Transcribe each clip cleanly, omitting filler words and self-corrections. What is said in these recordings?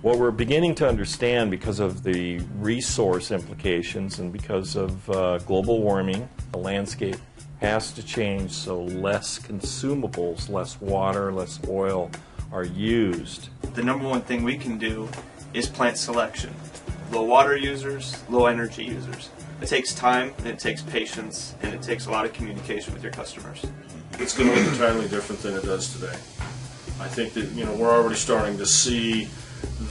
What we're beginning to understand because of the resource implications and because of global warming, the landscape has to change so less consumables, less water, less oil are used. The number one thing we can do is plant selection. Low water users, low energy users. It takes time, and it takes patience, and it takes a lot of communication with your customers. It's going to look entirely different than it does today. I think that we're already starting to see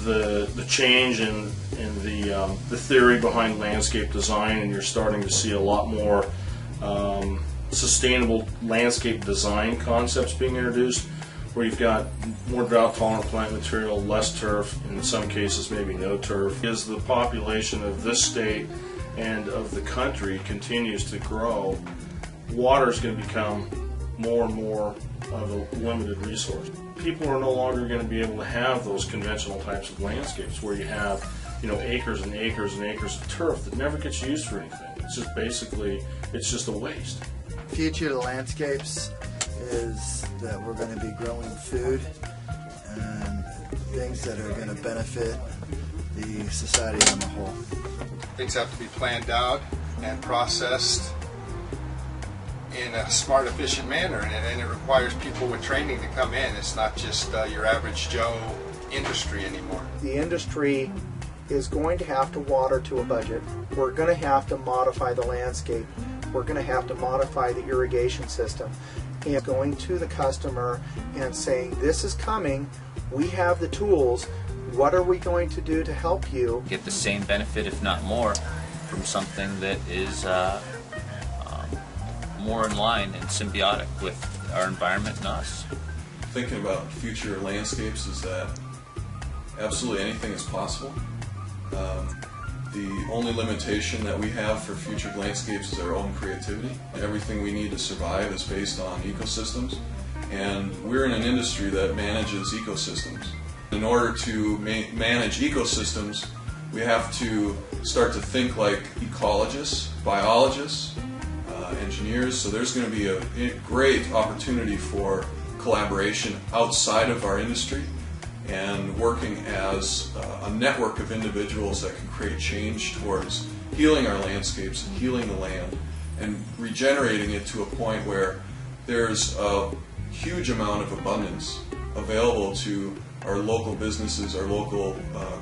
the change in the theory behind landscape design, and you're starting to see a lot more sustainable landscape design concepts being introduced, where you've got more drought-tolerant plant material, less turf, in some cases maybe no turf. As the population of this state and of the country continues to grow, water is going to become more and more of a limited resource. People are no longer going to be able to have those conventional types of landscapes where you have, acres and acres and acres of turf that never gets used for anything. It's just basically, it's just a waste. Future of the landscapes is that we're going to be growing food and things that are going to benefit the society on the whole. Things have to be planned out and processed in a smart, efficient manner, and it requires people with training to come in. It's not just your average Joe industry anymore. The industry is going to have to water to a budget. We're going to have to modify the landscape. We're going to have to modify the irrigation system. And going to the customer and saying, this is coming, we have the tools, what are we going to do to help you? Get the same benefit, if not more, from something that is more in line and symbiotic with our environment and us. Thinking about future landscapes is that absolutely anything is possible. The only limitation that we have for future landscapes is our own creativity. Everything we need to survive is based on ecosystems, and we're in an industry that manages ecosystems. In order to manage ecosystems, we have to start to think like ecologists, biologists, engineers, so there's going to be a great opportunity for collaboration outside of our industry and working as a network of individuals that can create change towards healing our landscapes and healing the land and regenerating it to a point where there's a huge amount of abundance available to our local businesses, our local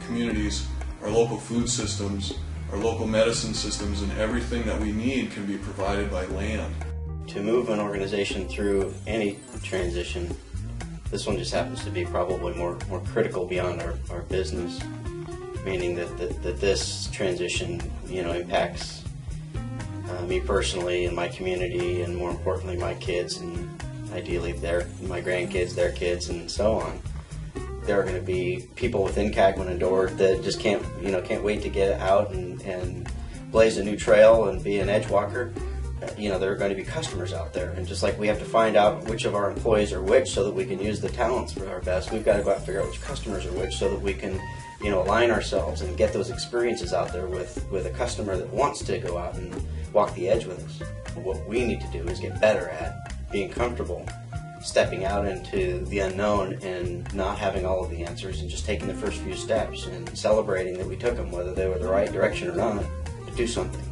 communities, our local food systems, our local medicine systems, and everything that we need can be provided by land. To move an organization through any transition, this one just happens to be probably more critical beyond our business, meaning that this transition, impacts me personally and my community, and more importantly my kids, and ideally my grandkids, their kids, and so on. There are going to be people within Cagwin and Dorward that just can't wait to get out and blaze a new trail and be an edge walker. There are going to be customers out there, and just like we have to find out which of our employees are which so that we can use the talents for our best, we've got to go out and figure out which customers are which so that we can, align ourselves and get those experiences out there with a customer that wants to go out and walk the edge with us. What we need to do is get better at being comfortable stepping out into the unknown and not having all of the answers, and just taking the first few steps and celebrating that we took them, whether they were the right direction or not, to do something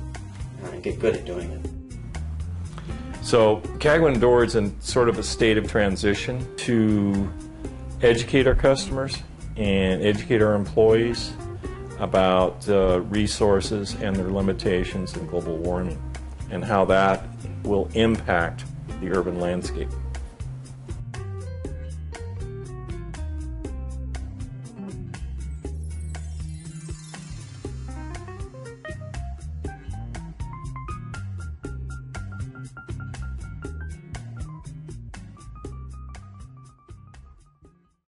and get good at doing it. So Cagwin Dorward's in sort of a state of transition to educate our customers and educate our employees about resources and their limitations in global warming and how that will impact the urban landscape.